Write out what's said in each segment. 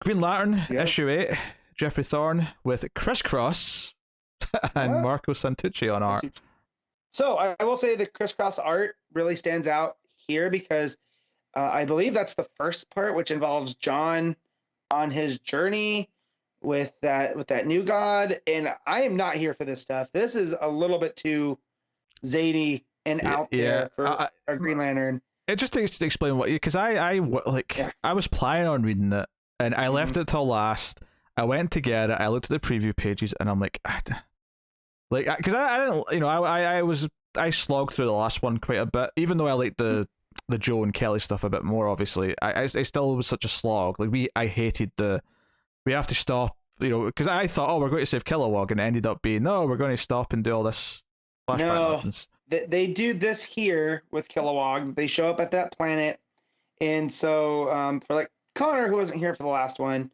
Green Lantern, Yeah. issue 8, Jeffrey Thorne with Crisscross and Marco Santucci on art. So I will say the crisscross art really stands out here because I believe that's the first part, which involves John on his journey with that new god. And I am not here for this stuff. This is a little bit too zany and out there for a Green Lantern. It just takes to explain what you, because I was planning on reading it and I left it till last. I went to get it. I looked at the preview pages and I'm like, because I didn't, I slogged through the last one quite a bit, even though I liked the Joe and Kelly stuff a bit more. Obviously, I still was such a slog. Like I hated we have to stop, because I thought, oh, we're going to save Kilowog, and it ended up being, no, we're going to stop and do all this flashback nonsense. They do this here with Kilowog. They show up at that planet, and so for like Connor, who wasn't here for the last one,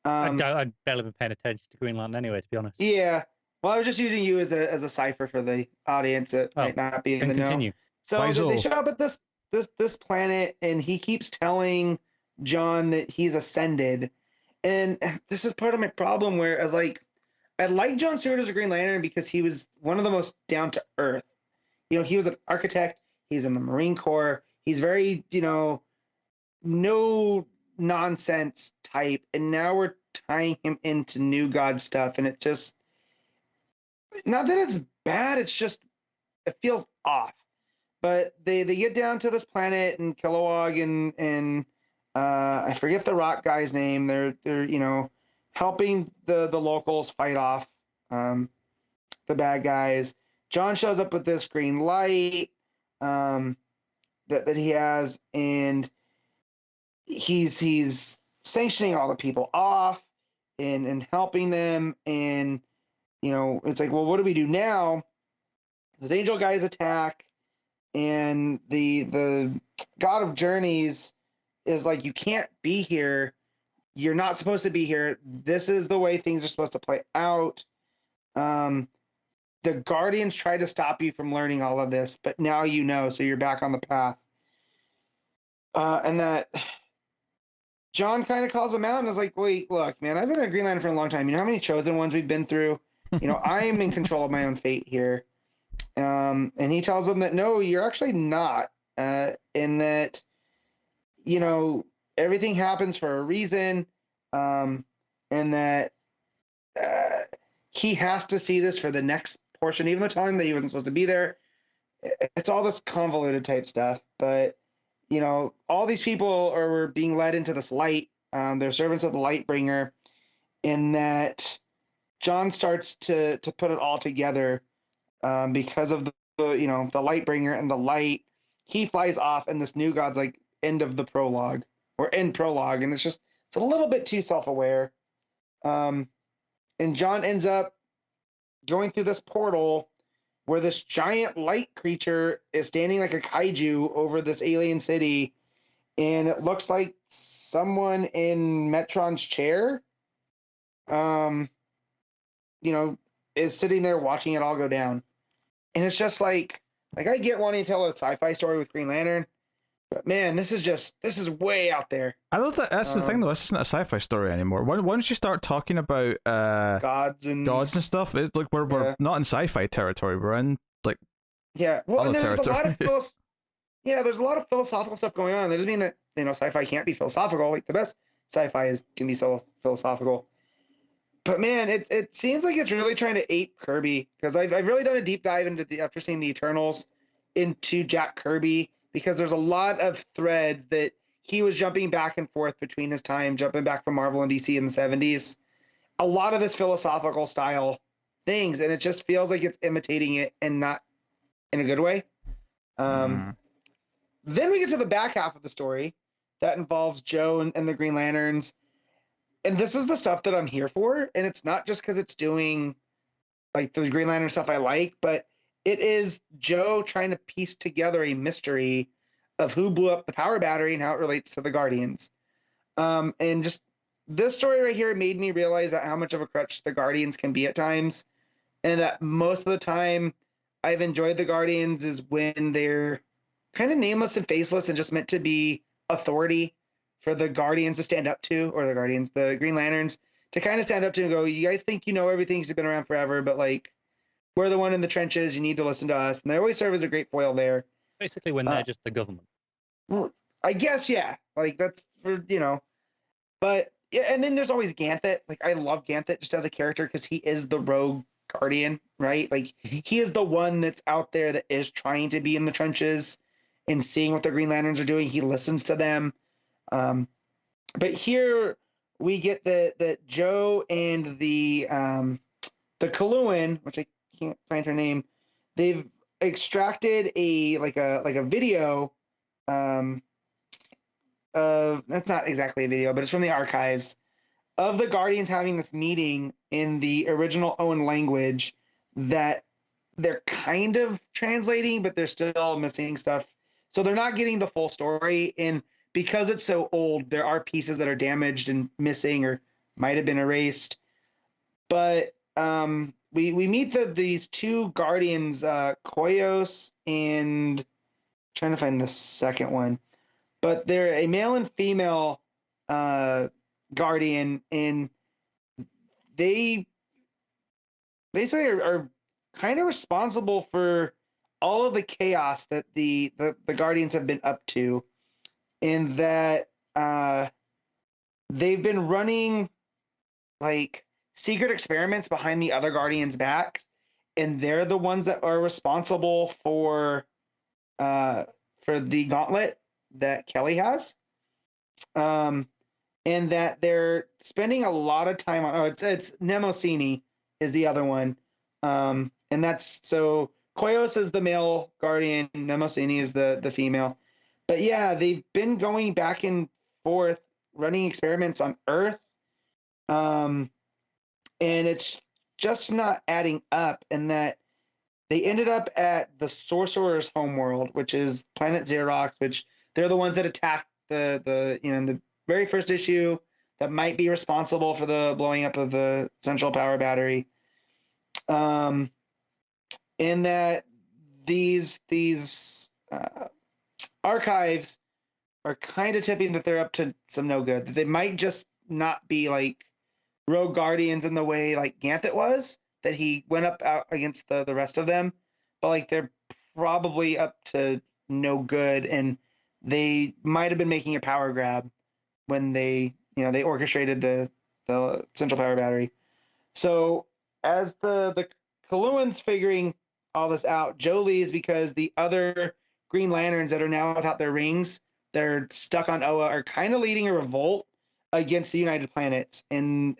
I'd barely been paying attention to Green Lantern anyway, to be honest. Yeah, well, I was just using you as a cipher for the audience that might not be in the know. So they show up at this planet, and he keeps telling John that he's ascended, and this is part of my problem. Where I like John Stewart as a Green Lantern because he was one of the most down to earth. He was an architect. He's in the Marine Corps. He's very, no nonsense type. And now we're tying him into New God stuff. And it just, not that it's bad. It's just, it feels off. But they get down to this planet and Kilowog and I forget the rock guy's name. They're helping the locals fight off the bad guys. John shows up with this green light that he has, and he's sanctioning all the people off and helping them. And it's like, well, what do we do now? Those angel guys attack, and the God of Journeys is like, you can't be here. You're not supposed to be here. This is the way things are supposed to play out. The Guardians try to stop you from learning all of this, but now so you're back on the path. And that John kind of calls him out and is like, wait, look, man, I've been a Green Lantern for a long time. You know how many Chosen Ones we've been through? I am in control of my own fate here. And he tells him that, no, you're actually not. And that, everything happens for a reason. And that he has to see this for the next portion, even though telling him that he wasn't supposed to be there. It's all this convoluted type stuff. But, all these people are being led into this light. They're servants of the light bringer. In that John starts to put it all together because of the light bringer and the light. He flies off, and this new god's like end of the prologue or end prologue. And it's a little bit too self-aware. And John ends up going through this portal where this giant light creature is standing like a kaiju over this alien city. And it looks like someone in Metron's chair, is sitting there watching it all go down. And it's just like I get wanting to tell a sci-fi story with Green Lantern, but man, this is way out there. I don't think that's the thing though. This isn't a sci-fi story anymore. Once you start talking about gods and stuff, it's like we're not in sci-fi territory. We're in well, and there's territory. there's a lot of philosophical stuff going on. That doesn't mean that sci-fi can't be philosophical. Like the best sci-fi can be so philosophical. But man, it seems like it's really trying to ape Kirby, because I've really done a deep dive after seeing the Eternals into Jack Kirby, because there's a lot of threads that he was jumping back and forth between his time, jumping back from Marvel and DC in the 70s. A lot of this philosophical style things, and it just feels like it's imitating it and not in a good way. Then we get to the back half of the story that involves Joe and the Green Lanterns. And this is the stuff that I'm here for. And it's not just because it's doing like the Green Lantern stuff I like, but it is Joe trying to piece together a mystery of who blew up the power battery and how it relates to the Guardians. And just this story right here made me realize that how much of a crutch the Guardians can be at times. And that most of the time I've enjoyed the Guardians is when they're kind of nameless and faceless and just meant to be authority for the Guardians to stand up to, or the Green Lanterns to kind of stand up to and go, you guys think you know everything, you've been around forever, but like, we're the one in the trenches, you need to listen to us. And they always serve as a great foil there. Basically, when they're just the government. Well, I guess, yeah. Like, that's for, but yeah, and then there's always Ganthet. Like, I love Ganthet just as a character because he is the rogue Guardian, right? Like, he is the one that's out there that is trying to be in the trenches and seeing what the Green Lanterns are doing. He listens to them. But here we get that Joe and the Kaluan, which I can't find her name, they've extracted a video of, that's not exactly a video, but it's from the archives of the Guardians having this meeting in the original Owen language that they're kind of translating, but they're still missing stuff. So they're not getting the full story. And because it's so old, there are pieces that are damaged and missing or might have been erased. But we meet these two Guardians, Koyos and I'm trying to find the second one, but they're a male and female Guardian, and they basically are kind of responsible for all of the chaos that the Guardians have been up to, in that they've been running like secret experiments behind the other Guardians' backs, and they're the ones that are responsible for the gauntlet that Kelly has, and that they're spending a lot of time on. Oh, it's Nemosini is the other one, and that's so Koyos is the male Guardian, Nemosini is the female. But yeah, they've been going back and forth running experiments on Earth. And it's just not adding up, in that they ended up at the Sorcerer's homeworld, which is Planet Xerox, which they're the ones that attacked the in the very first issue, that might be responsible for the blowing up of the central power battery. And that these archives are kind of tipping that they're up to some no good, that they might just not be like Rogue Guardians in the way like Ganthet was, that he went up out against the rest of them, but like they're probably up to no good, and they might have been making a power grab when they orchestrated the central power battery. So as the Kaluan's figuring all this out, Joe leaves because the other Green Lanterns that are now without their rings, they're stuck on Oa, are kind of leading a revolt against the United Planets, and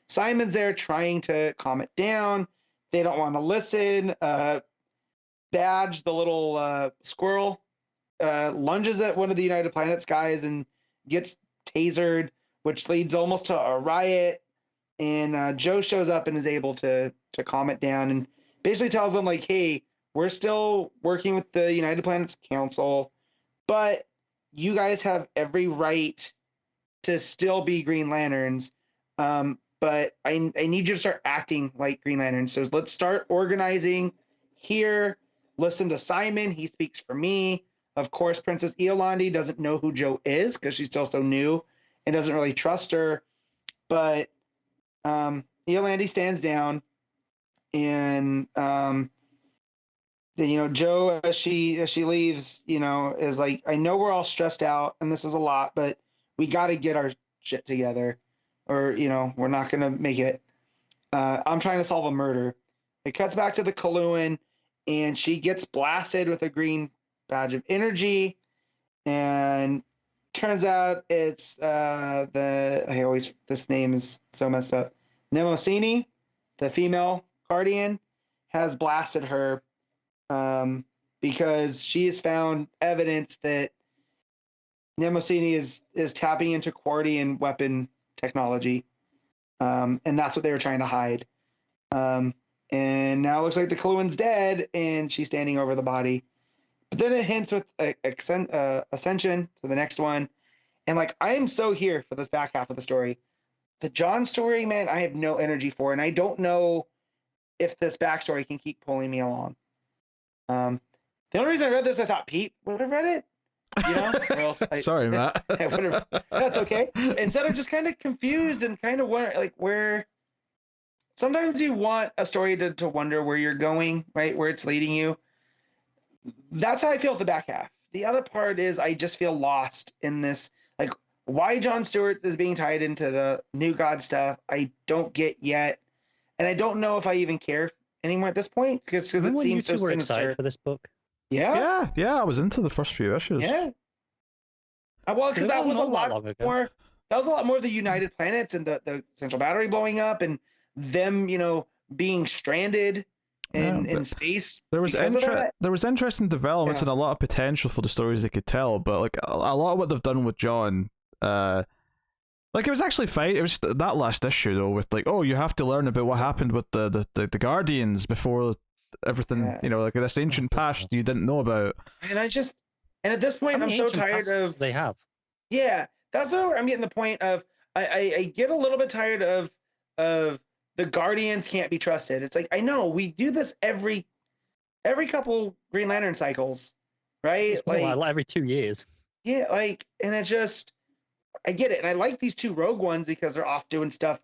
Simon's there trying to calm it down. They don't want to listen. Badge, the little squirrel, lunges at one of the United Planets guys and gets tasered, which leads almost to a riot. And Joe shows up and is able to calm it down, and basically tells them like, hey, we're still working with the United Planets Council, but you guys have every right to still be Green Lanterns, but I need you to start acting like Green Lanterns. So let's start organizing here. Listen to Simon. He speaks for me. Of course, Princess Iolandi doesn't know who Joe is because she's still so new and doesn't really trust her. But Iolandi stands down, and Joe, as she leaves, is like, I know we're all stressed out and this is a lot, but we got to get our shit together, or, we're not going to make it. I'm trying to solve a murder. It cuts back to the Kaluan, and she gets blasted with a green badge of energy. And turns out it's this name is so messed up. Nemosini, the female Guardian, has blasted her because she has found evidence that Nemosini is tapping into Quardian weapon technology, and that's what they were trying to hide. And now it looks like the Kaluan's dead, and she's standing over the body. But then it hints with Ascension to the next one, and like, I am so here for this back half of the story. The John story, man, I have no energy for, and I don't know if this backstory can keep pulling me along. The only reason I read this, I thought Pete would have read it. You know, or else Sorry, Matt. I would've- that's okay. Instead of just kind of confused and kind of wonder, like, where sometimes you want a story to wonder where you're going, right? Where it's leading you. That's how I feel at the back half. The other part is I just feel lost in this, like, why Jon Stewart is being tied into the New God stuff. I don't get yet, and I don't know if I even care anymore at this point because it Remember when you seems so two were sinister. excited for this book? Yeah, Yeah, I was into the first few issues. yeah. Well, because It that was a wasn't all that lot long ago. more. That was a lot more of the United Planets and the Central Battery blowing up and them, being stranded in Yeah, space. There was because of that. there was interesting developments Yeah. and a lot of potential for the stories they could tell, but like a lot of what they've done with John, like it was actually fine. It was just that last issue though, with like, oh, you have to learn about what happened with the Guardians before everything, Yeah. like this ancient past you didn't know about. And at this point, How I'm many so ancient tired pasts of. they have. Yeah, that's where I'm getting the point of. I get a little bit tired of the Guardians can't be trusted. It's like, I know we do this every couple Green Lantern cycles, right? It's more like every 2 years. Yeah, and it's just, I get it. And I like these two Rogue ones because they're off doing stuff,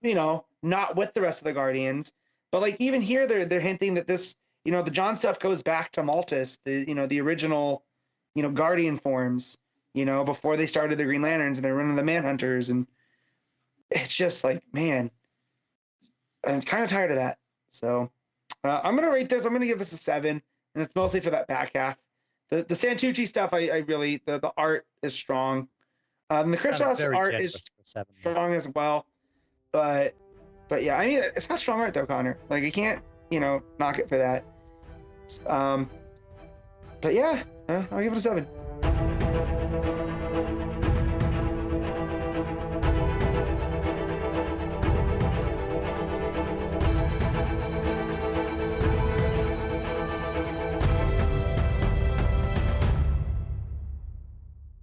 not with the rest of the Guardians. But like even here, they're hinting that this, the John stuff goes back to Maltus, the original, Guardian forms, before they started the Green Lanterns and they're running the Manhunters. And it's just like, man, I'm kind of tired of that. So I'm going to rate this. I'm going to give this a 7. And it's mostly for that back half. The Santucci stuff, I really, the art is strong. The Chris Ross art is strong as well. But yeah, I mean, it's got strong art though, Connor. Like, you can't, knock it for that. But yeah, I'll give it a 7.